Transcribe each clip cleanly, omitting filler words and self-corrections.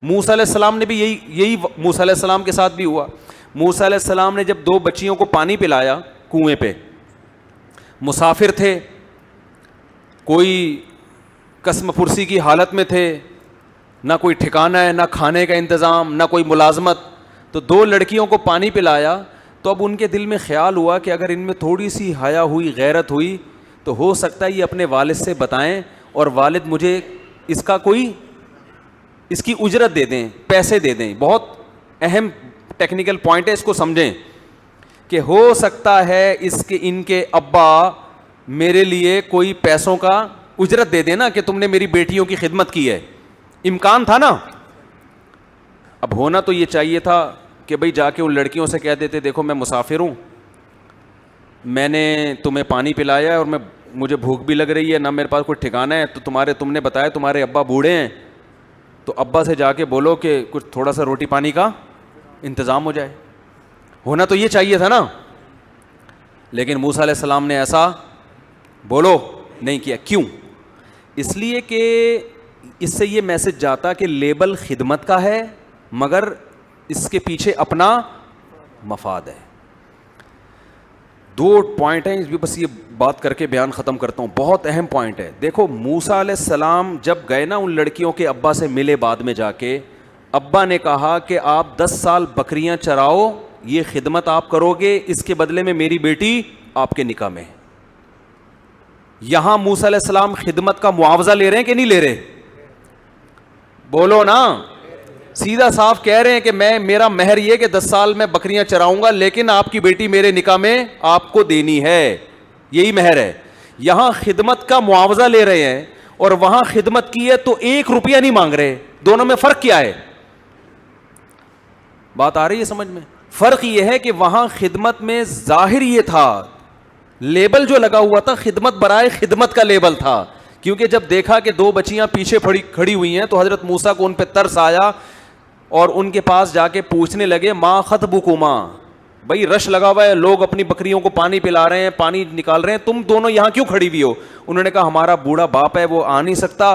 موسیٰ علیہ السلام نے بھی یہی موسیٰ علیہ السلام کے ساتھ بھی ہوا. موسیٰ علیہ السلام نے جب 2 بچیوں کو پانی پلایا کنویں پہ, مسافر تھے, کوئی قسم پرسی کی حالت میں تھے, نہ کوئی ٹھکانہ ہے, نہ کھانے کا انتظام, نہ کوئی ملازمت, تو 2 لڑکیوں کو پانی پلایا. تو اب ان کے دل میں خیال ہوا کہ اگر ان میں تھوڑی سی حیا ہوئی, غیرت ہوئی, تو ہو سکتا ہے یہ اپنے والد سے بتائیں اور والد مجھے اس کی اجرت دے دیں, پیسے دے دیں. بہت اہم ٹیکنیکل پوائنٹ ہے, اس کو سمجھیں کہ ہو سکتا ہے ان کے ابا میرے لیے کوئی پیسوں کا اجرت دے دینا کہ تم نے میری بیٹیوں کی خدمت کی ہے. امکان تھا نا. اب ہونا تو یہ چاہیے تھا کہ بھئی جا کے ان لڑکیوں سے کہہ دیتے, دیکھو میں مسافر ہوں, میں نے تمہیں پانی پلایا ہے اور مجھے بھوک بھی لگ رہی ہے, نہ میرے پاس کوئی ٹھکانہ ہے, تو تم نے بتایا تمہارے ابا بوڑھے ہیں, تو ابا سے جا کے بولو کہ کچھ تھوڑا سا روٹی پانی کا انتظام ہو جائے. ہونا تو یہ چاہیے تھا نا. لیکن موسیٰ علیہ السلام نے ایسا بولو نہیں کیا. کیوں؟ اس لیے کہ اس سے یہ میسج جاتا کہ لیبل خدمت کا ہے مگر اس کے پیچھے اپنا مفاد ہے. 2 پوائنٹ ہیں, بس یہ بات کر کے بیان ختم کرتا ہوں, بہت اہم پوائنٹ ہے. دیکھو موسیٰ علیہ السلام جب گئے نا ان لڑکیوں کے ابا سے ملے, بعد میں جا کے ابا نے کہا کہ آپ 10 سال بکریاں چراؤ, یہ خدمت آپ کرو گے, اس کے بدلے میں میری بیٹی آپ کے نکاح میں. یہاں موسیٰ علیہ السلام خدمت کا معاوضہ لے رہے ہیں کہ نہیں لے رہے؟ بولو نا. سیدھا صاف کہہ رہے ہیں کہ میرا مہر یہ کہ 10 سال میں بکریاں چراؤں گا, لیکن آپ کی بیٹی میرے نکاح میں آپ کو دینی ہے, یہی مہر ہے. یہاں خدمت کا معاوضہ لے رہے ہیں اور وہاں خدمت کی ہے تو 1 روپیہ نہیں مانگ رہے. دونوں میں فرق کیا ہے؟ بات آ رہی ہے سمجھ میں؟ فرق یہ ہے کہ وہاں خدمت میں ظاہر یہ تھا, لیبل جو لگا ہوا تھا خدمت برائے خدمت کا لیبل تھا, کیونکہ جب دیکھا کہ 2 بچیاں پیچھے کھڑی ہوئی ہیں تو حضرت موسیٰ کو ان پہ ترس آیا اور ان کے پاس جا کے پوچھنے لگے, ما خطبکما, بھائی رش لگا ہوا ہے, لوگ اپنی بکریوں کو پانی پلا رہے ہیں, پانی نکال رہے ہیں, تم دونوں یہاں کیوں کھڑی ہوئی ہو؟ انہوں نے کہا ہمارا بوڑھا باپ ہے, وہ آ نہیں سکتا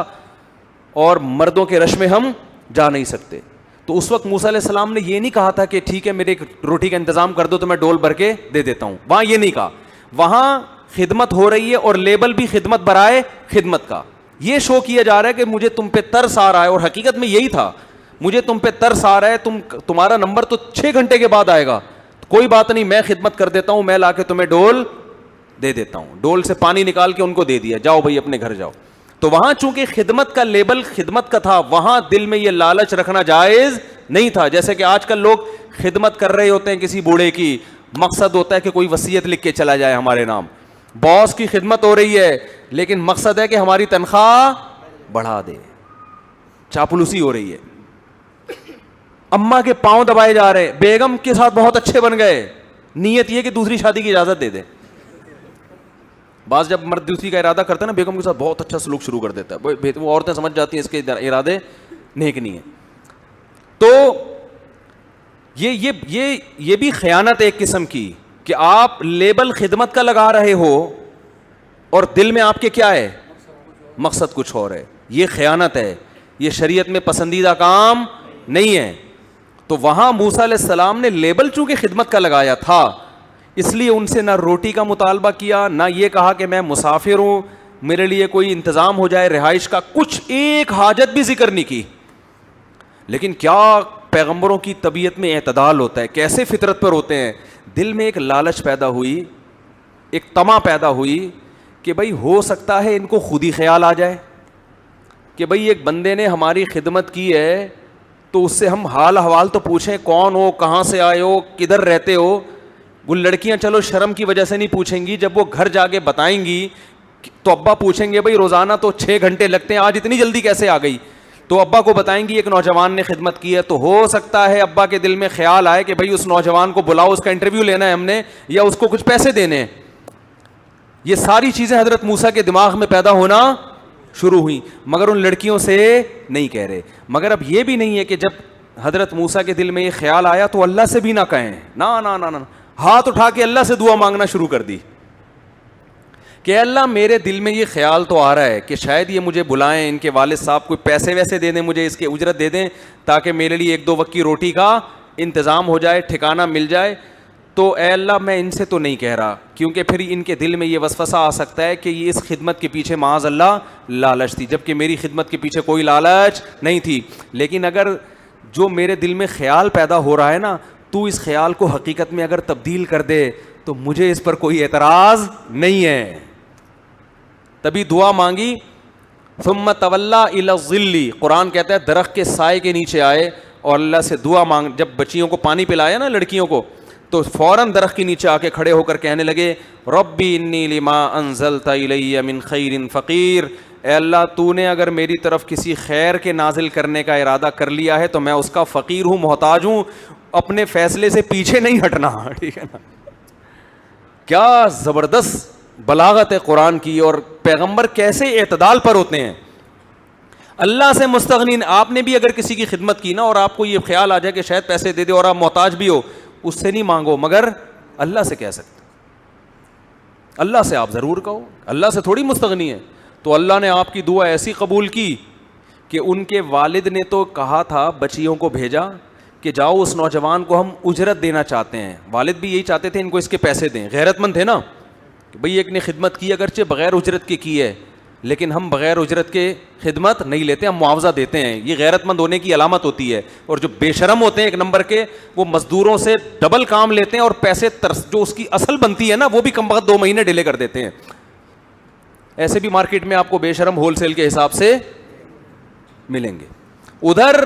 اور مردوں کے رش میں ہم جا نہیں سکتے. تو اس وقت موسیٰ علیہ السلام نے یہ نہیں کہا تھا کہ ٹھیک ہے میرے روٹی کا انتظام کر دو تو میں ڈول بھر کے دے دیتا ہوں, وہاں یہ نہیں کہا. وہاں خدمت ہو رہی ہے اور لیبل بھی خدمت برائے خدمت کا. یہ شو کیا جا رہا ہے کہ مجھے تم پہ ترس آ رہا ہے, اور حقیقت میں یہی تھا, مجھے تم پہ ترس آ رہا ہے, تمہارا نمبر تو 6 گھنٹے کے بعد آئے گا, کوئی بات نہیں, میں خدمت کر دیتا ہوں, میں لا کے تمہیں ڈول دے دیتا ہوں. ڈول سے پانی نکال کے ان کو دے دیا, جاؤ بھائی اپنے گھر جاؤ. تو وہاں چونکہ خدمت کا لیبل خدمت کا تھا, وہاں دل میں یہ لالچ رکھنا جائز نہیں تھا. جیسے کہ آج کل لوگ خدمت کر رہے ہوتے ہیں کسی بوڑھے کی, مقصد ہوتا ہے کہ کوئی وصیت لکھ کے چلا جائے ہمارے نام. باس کی خدمت ہو رہی ہے لیکن مقصد ہے کہ ہماری تنخواہ بڑھا دے, چاپلوسی ہو رہی ہے. اماں کے پاؤں دبائے جا رہے, بیگم کے ساتھ بہت اچھے بن گئے, نیت یہ کہ دوسری شادی کی اجازت دے دے. بعض جب مرد دوسری کا ارادہ کرتا ہے نا, بیگم کے ساتھ بہت اچھا سلوک شروع کر دیتا ہے, وہ عورتیں سمجھ جاتی ہیں اس کے ارادے نیک نہیں ہیں. تو یہ بھی خیانت ایک قسم کی کہ آپ لیبل خدمت کا لگا رہے ہو اور دل میں آپ کے کیا ہے, مقصد کچھ اور ہے. یہ خیانت ہے, یہ شریعت میں پسندیدہ کام نہیں ہے. تو وہاں موسیٰ علیہ السلام نے لیبل چونکہ خدمت کا لگایا تھا, اس لیے ان سے نہ روٹی کا مطالبہ کیا, نہ یہ کہا کہ میں مسافر ہوں, میرے لیے کوئی انتظام ہو جائے رہائش کا, کچھ ایک حاجت بھی ذکر نہیں کی. لیکن کیا پیغمبروں کی طبیعت میں اعتدال ہوتا ہے, کیسے فطرت پر ہوتے ہیں. دل میں ایک لالچ پیدا ہوئی, ایک طمع پیدا ہوئی کہ بھائی ہو سکتا ہے ان کو خود ہی خیال آ جائے کہ بھائی ایک بندے نے ہماری خدمت کی ہے تو اس سے ہم حال احوال تو پوچھیں, کون ہو, کہاں سے آئے ہو, کدھر رہتے ہو. وہ لڑکیاں چلو شرم کی وجہ سے نہیں پوچھیں گی, جب وہ گھر جا کے بتائیں گی تو ابا پوچھیں گے بھائی روزانہ تو 6 گھنٹے لگتے ہیں, آج اتنی جلدی کیسے آ گئی. تو ابا کو بتائیں گی ایک نوجوان نے خدمت کی ہے, تو ہو سکتا ہے ابا کے دل میں خیال آئے کہ بھائی اس نوجوان کو بلاؤ, اس کا انٹرویو لینا ہے ہم نے, یا اس کو کچھ پیسے دینے ہیں. یہ ساری چیزیں حضرت موسیٰ کے دماغ میں پیدا ہونا شروع ہوئی, مگر ان لڑکیوں سے نہیں کہہ رہے. مگر اب یہ بھی نہیں ہے کہ جب حضرت موسیٰ کے دل میں یہ خیال آیا تو اللہ سے بھی نہ کہیں, نہ, ہاتھ اٹھا کے اللہ سے دعا مانگنا شروع کر دی کہ اللہ میرے دل میں یہ خیال تو آ رہا ہے کہ شاید یہ مجھے بلائیں, ان کے والد صاحب کوئی پیسے ویسے دے دیں مجھے, اس کے اجرت دے دیں تاکہ میرے لیے 1-2 وقت کی روٹی کا انتظام ہو جائے, ٹھکانہ مل جائے. تو اے اللہ میں ان سے تو نہیں کہہ رہا, کیونکہ پھر ان کے دل میں یہ وسوسہ آ سکتا ہے کہ یہ اس خدمت کے پیچھے معاذ اللہ لالچ تھی, جبکہ میری خدمت کے پیچھے کوئی لالچ نہیں تھی. لیکن اگر جو میرے دل میں خیال پیدا ہو رہا ہے نا, تو اس خیال کو حقیقت میں اگر تبدیل کر دے تو مجھے اس پر کوئی اعتراض نہیں ہے. تبھی دعا مانگی. ثم تولا الی الظل, قرآن کہتا ہے درخت کے سائے کے نیچے آئے اور اللہ سے دعا مانگ. جب بچیوں کو پانی پلایا نا لڑکیوں کو, تو فوراً درخت کے نیچے آ کے کھڑے ہو کر کہنے لگے ربی انی لما انزلت الی من خیر فقیر, اے اللہ تو نے اگر میری طرف کسی خیر کے نازل کرنے کا ارادہ کر لیا ہے تو میں اس کا فقیر ہوں, محتاج ہوں, اپنے فیصلے سے پیچھے نہیں ہٹنا. ٹھیک ہے نا, کیا زبردست بلاغت ہے قرآن کی, اور پیغمبر کیسے اعتدال پر ہوتے ہیں. اللہ سے مستغنی, آپ نے بھی اگر کسی کی خدمت کی نا اور آپ کو یہ خیال آ جائے کہ شاید پیسے دے دے اور آپ محتاج بھی ہو, اس سے نہیں مانگو, مگر اللہ سے کہہ سکتے. اللہ سے آپ ضرور کہو, اللہ سے تھوڑی مستغنی ہے. تو اللہ نے آپ کی دعا ایسی قبول کی کہ ان کے والد نے تو کہا تھا, بچیوں کو بھیجا کہ جاؤ اس نوجوان کو ہم اجرت دینا چاہتے ہیں. والد بھی یہی چاہتے تھے ان کو اس کے پیسے دیں, غیرت مند تھے نا کہ بھئی ایک نے خدمت کی, اگرچہ بغیر اجرت کی ہے, لیکن ہم بغیر اجرت کے خدمت نہیں لیتے, ہم معاوضہ دیتے ہیں. یہ غیرت مند ہونے کی علامت ہوتی ہے. اور جو بے شرم ہوتے ہیں ایک نمبر کے, وہ مزدوروں سے ڈبل کام لیتے ہیں اور پیسے جو اس کی اصل بنتی ہے نا وہ بھی کم وقت 2 مہینے ڈیلے کر دیتے ہیں. ایسے بھی مارکیٹ میں آپ کو بے شرم ہول سیل کے حساب سے ملیں گے. ادھر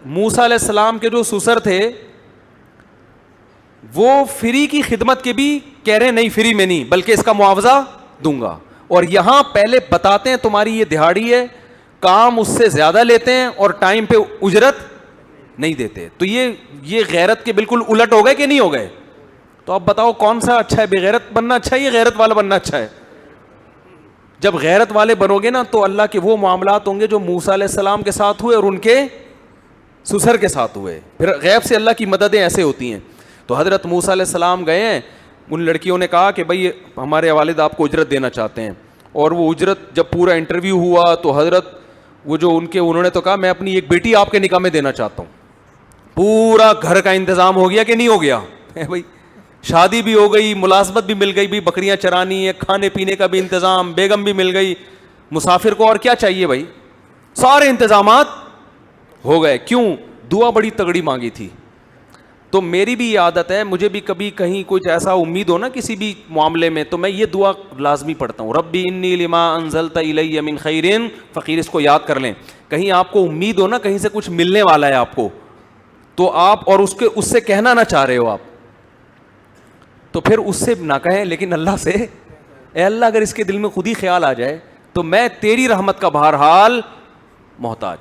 موسیٰ علیہ السلام کے جو سسر تھے وہ فری کی خدمت کے بھی کہہ رہے نہیں, فری میں نہیں بلکہ اس کا معاوضہ دوں گا. اور یہاں پہلے بتاتے ہیں تمہاری یہ دہاڑی ہے, کام اس سے زیادہ لیتے ہیں اور ٹائم پہ اجرت نہیں دیتے. تو یہ غیرت کے بالکل الٹ ہو گئے کہ نہیں ہو گئے؟ تو اب بتاؤ کون سا اچھا ہے, بے غیرت بننا اچھا ہے یا غیرت والا بننا اچھا ہے؟ جب غیرت والے بنو گے نا تو اللہ کے وہ معاملات ہوں گے جو موسیٰ علیہ السلام کے ساتھ ہوئے اور ان کے سسر کے ساتھ ہوئے. پھر غیب سے اللہ کی مددیں ایسے ہوتی ہیں. تو حضرت موسیٰ علیہ السلام گئے ہیں, ان لڑکیوں نے کہا کہ بھئی ہمارے والد آپ کو اجرت دینا چاہتے ہیں. اور وہ اجرت جب پورا انٹرویو ہوا تو حضرت وہ جو انہوں نے تو کہا میں اپنی ایک بیٹی آپ کے نکاح میں دینا چاہتا ہوں. پورا گھر کا انتظام ہو گیا کہ نہیں ہو گیا بھائی, شادی بھی ہو گئی, ملازمت بھی مل گئی, بھی بکریاں چرانی ہے, کھانے پینے کا بھی انتظام, بیگم بھی مل گئی, مسافر کو اور کیا چاہیے بھائی, سارے انتظامات ہو گئے. کیوں؟ دعا بڑی تگڑی مانگی تھی. تو میری بھی یہ عادت ہے, مجھے بھی کبھی کہیں کچھ ایسا امید ہو نا کسی بھی معاملے میں, تو میں یہ دعا لازمی پڑھتا ہوں, ربی انی لما انزلت الی من خیر فقیر. اس کو یاد کر لیں, کہیں آپ کو امید ہو نا کہیں سے کچھ ملنے والا ہے آپ کو, تو آپ اور اس سے کہنا نہ چاہ رہے ہو آپ, تو پھر اس سے نہ کہیں, لیکن اللہ سے, اے اللہ اگر اس کے دل میں خود ہی خیال آ جائے تو میں تیری رحمت کا بہرحال محتاج.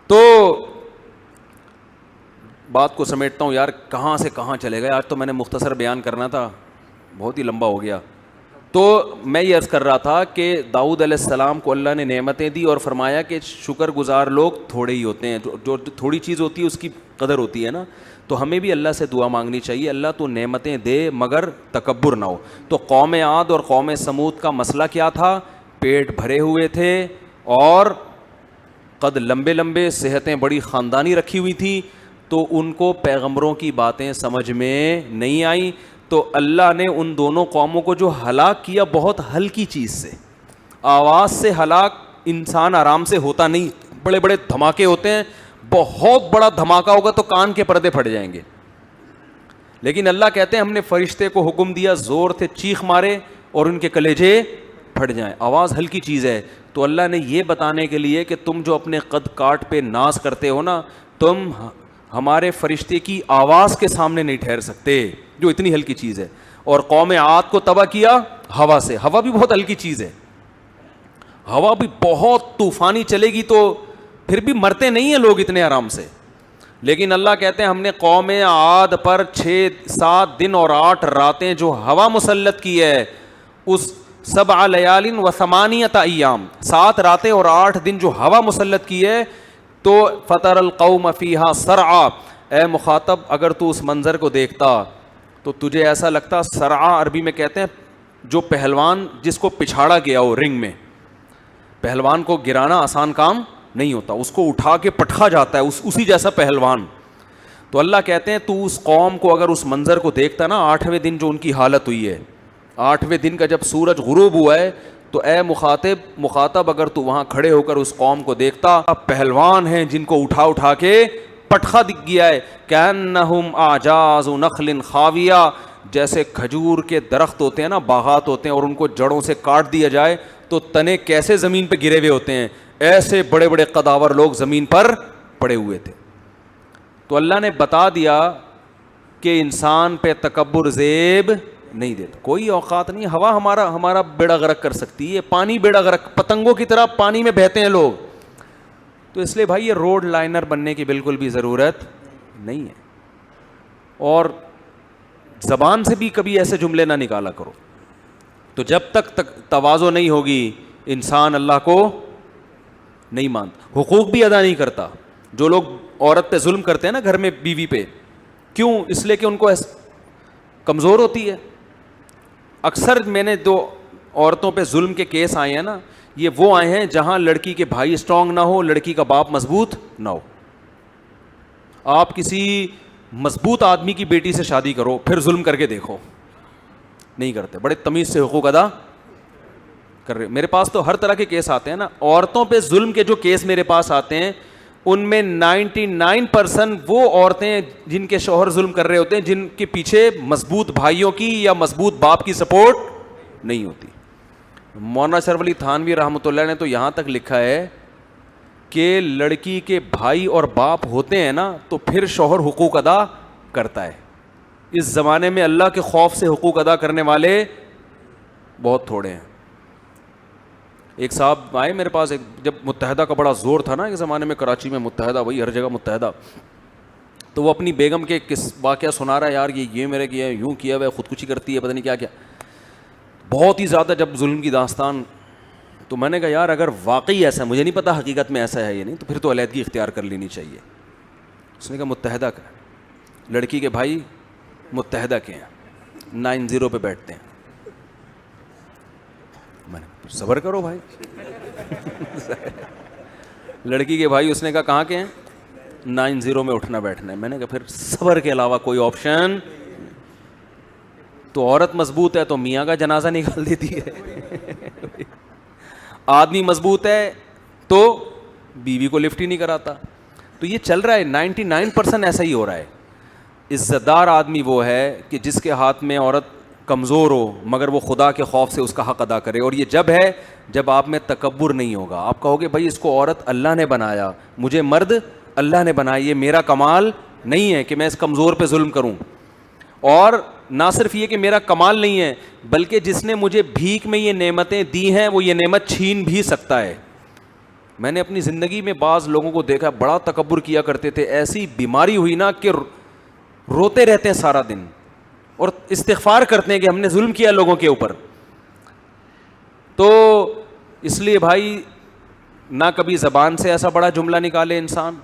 تو بات کو سمیٹتا ہوں یار, کہاں سے کہاں چلے گئے. آج تو میں نے مختصر بیان کرنا تھا, بہت ہی لمبا ہو گیا. تو میں یہ عرض کر رہا تھا کہ داؤد علیہ السلام کو اللہ نے نعمتیں دی اور فرمایا کہ شکر گزار لوگ تھوڑے ہی ہوتے ہیں. جو تھوڑی چیز ہوتی ہے اس کی قدر ہوتی ہے نا, تو ہمیں بھی اللہ سے دعا مانگنی چاہیے, اللہ تو نعمتیں دے مگر تکبر نہ ہو. تو قوم عاد اور قوم سمود کا مسئلہ کیا تھا؟ پیٹ بھرے ہوئے تھے اور قد لمبے لمبے, صحتیں بڑی خاندانی رکھی ہوئی تھی, تو ان کو پیغمبروں کی باتیں سمجھ میں نہیں آئیں. تو اللہ نے ان دونوں قوموں کو جو ہلاک کیا بہت ہلکی چیز سے, آواز سے ہلاک انسان آرام سے ہوتا نہیں, بڑے بڑے دھماکے ہوتے ہیں, بہت بڑا دھماکہ ہوگا تو کان کے پردے پھٹ جائیں گے. لیکن اللہ کہتے ہیں ہم نے فرشتے کو حکم دیا, زور سے چیخ مارے اور ان کے کلیجے پھٹ جائیں. آواز ہلکی چیز ہے. تو اللہ نے یہ بتانے کے لیے کہ تم جو اپنے قد کاٹ پہ ناز کرتے ہو نا, تم ہمارے فرشتے کی آواز کے سامنے نہیں ٹھہر سکتے, جو اتنی ہلکی چیز ہے. اور قوم عاد کو تباہ کیا ہوا سے. ہوا بھی بہت ہلکی چیز ہے, ہوا بھی بہت طوفانی چلے گی تو پھر بھی مرتے نہیں ہیں لوگ اتنے آرام سے. لیکن اللہ کہتے ہیں ہم نے قوم عاد پر 6-7 دن اور 8 راتیں جو ہوا مسلط کی ہے, اس 7 لیال و 8 ایام, 7 راتیں اور 8 دن جو ہوا مسلط کی ہے, تو فطر القوم فیہا سرعا. اے مخاطب اگر تو اس منظر کو دیکھتا تو تجھے ایسا لگتا, سرعا عربی میں کہتے ہیں جو پہلوان جس کو پچھاڑا گیا ہو رنگ میں, پہلوان کو گرانا آسان کام نہیں ہوتا, اس کو اٹھا کے پٹکا جاتا ہے, اسی جیسا پہلوان. تو اللہ کہتے ہیں تو اس قوم کو اگر اس منظر کو دیکھتا نا, 8ویں دن جو ان کی حالت ہوئی ہے, 8ویں دن کا جب سورج غروب ہوا ہے, تو اے مخاطب اگر تو وہاں کھڑے ہو کر اس قوم کو دیکھتا, پہلوان ہیں جن کو اٹھا کے پٹخا دکھ گیا ہے, کأنہم اعجاز نخل خاویہ, جیسے کھجور کے درخت ہوتے ہیں نا, باغات ہوتے ہیں, اور ان کو جڑوں سے کاٹ دیا جائے تو تنے کیسے زمین پہ گرے ہوئے ہوتے ہیں, ایسے بڑے بڑے قداور لوگ زمین پر پڑے ہوئے تھے. تو اللہ نے بتا دیا کہ انسان پہ تکبر زیب نہیں دیتا, کوئی اوقات نہیں. ہوا ہمارا بیڑا غرق کر سکتی ہے, پانی بیڑا غرق, پتنگوں کی طرح پانی میں بہتے ہیں لوگ. تو اس لیے بھائی یہ روڈ لائنر بننے کی بالکل بھی ضرورت نہیں ہے, اور زبان سے بھی کبھی ایسے جملے نہ نکالا کرو. تو جب تک تواضع نہیں ہوگی انسان اللہ کو نہیں مانتا, حقوق بھی ادا نہیں کرتا. جو لوگ عورت پہ ظلم کرتے ہیں نا گھر میں بیوی پہ, کیوں؟ اس لیے کہ ان کو کمزور ہوتی ہے. اکثر میں نے جو عورتوں پہ ظلم کے کیس آئے ہیں نا, یہ وہ آئے ہیں جہاں لڑکی کے بھائی اسٹرانگ نہ ہو, لڑکی کا باپ مضبوط نہ ہو. آپ کسی مضبوط آدمی کی بیٹی سے شادی کرو, پھر ظلم کر کے دیکھو, نہیں کرتے, بڑے تمیز سے حقوق ادا کر رہے. میرے پاس تو ہر طرح کے کیس آتے ہیں نا, عورتوں پہ ظلم کے جو کیس میرے پاس آتے ہیں ان میں 99% وہ عورتیں جن کے شوہر ظلم کر رہے ہوتے ہیں, جن کے پیچھے مضبوط بھائیوں کی یا مضبوط باپ کی سپورٹ نہیں ہوتی. مولانا اشرف علی تھانوی رحمۃ اللہ نے تو یہاں تک لکھا ہے کہ لڑکی کے بھائی اور باپ ہوتے ہیں نا تو پھر شوہر حقوق ادا کرتا ہے. اس زمانے میں اللہ کے خوف سے حقوق ادا کرنے والے بہت تھوڑے ہیں. ایک صاحب آئے میرے پاس, جب متحدہ کا بڑا زور تھا نا ایک زمانے میں, کراچی میں متحدہ, وہی ہر جگہ متحدہ, تو وہ اپنی بیگم کے کس واقعہ سنا رہا ہے, یار یہ میرے کیا ہے, یوں کیا ہوا ہے, خودکشی کرتی ہے, پتہ نہیں کیا کیا, بہت ہی زیادہ جب ظلم کی داستان. تو میں نے کہا یار اگر واقعی ایسا ہے, مجھے نہیں پتا حقیقت میں ایسا ہے یا نہیں, تو پھر تو علیحدگی اختیار کر لینی چاہیے. اس نے کہا متحدہ کا, لڑکی کے بھائی متحدہ کے ہیں, 90 پہ بیٹھتے ہیں. میں نے صبر کرو بھائی. لڑکی کے بھائی, اس نے کہا کہاں کے ہیں, 90 میں اٹھنا بیٹھنا ہے. میں نے کہا پھر صبر کے علاوہ کوئی آپشن. تو عورت مضبوط ہے تو میاں کا جنازہ نکال دیتی ہے, آدمی مضبوط ہے تو بیوی کو لفٹ ہی نہیں کراتا. تو یہ چل رہا ہے, 99% ایسا ہی ہو رہا ہے. عزت دار آدمی وہ ہے کہ جس کے ہاتھ میں عورت کمزور ہو مگر وہ خدا کے خوف سے اس کا حق ادا کرے. اور یہ جب ہے جب آپ میں تکبر نہیں ہوگا. آپ کہو گے بھائی اس کو عورت اللہ نے بنایا, مجھے مرد اللہ نے بنایا, یہ میرا کمال نہیں ہے کہ میں اس کمزور پہ ظلم کروں. اور نہ صرف یہ کہ میرا کمال نہیں ہے, بلکہ جس نے مجھے بھیک میں یہ نعمتیں دی ہیں وہ یہ نعمت چھین بھی سکتا ہے. میں نے اپنی زندگی میں بعض لوگوں کو دیکھا بڑا تکبر کیا کرتے تھے, ایسی بیماری ہوئی نا کہ روتے رہتے ہیں سارا دن اور استغفار کرتے ہیں کہ ہم نے ظلم کیا لوگوں کے اوپر. تو اس لیے بھائی نہ کبھی زبان سے ایسا بڑا جملہ نکالے انسان,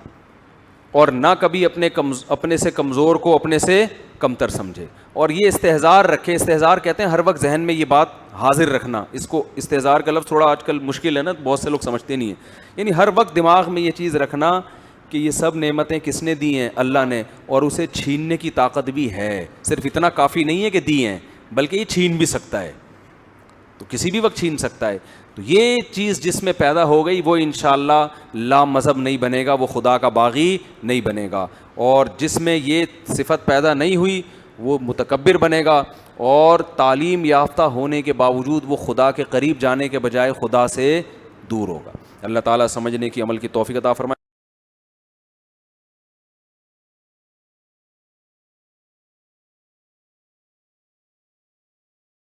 اور نہ کبھی اپنے سے کمزور کو اپنے سے کمتر سمجھے. اور یہ استحضار رکھے, استحضار کہتے ہیں ہر وقت ذہن میں یہ بات حاضر رکھنا. اس کو استحضار کا لفظ تھوڑا آج کل مشکل ہے نا, بہت سے لوگ سمجھتے نہیں ہیں. یعنی ہر وقت دماغ میں یہ چیز رکھنا کہ یہ سب نعمتیں کس نے دی ہیں, اللہ نے, اور اسے چھیننے کی طاقت بھی ہے. صرف اتنا کافی نہیں ہے کہ دی ہیں, بلکہ یہ چھین بھی سکتا ہے, تو کسی بھی وقت چھین سکتا ہے. تو یہ چیز جس میں پیدا ہو گئی وہ انشاءاللہ لا مذہب نہیں بنے گا, وہ خدا کا باغی نہیں بنے گا. اور جس میں یہ صفت پیدا نہیں ہوئی وہ متکبر بنے گا, اور تعلیم یافتہ ہونے کے باوجود وہ خدا کے قریب جانے کے بجائے خدا سے دور ہوگا. اللہ تعالیٰ سمجھنے کی عمل کی توفیق عطا فرمائے.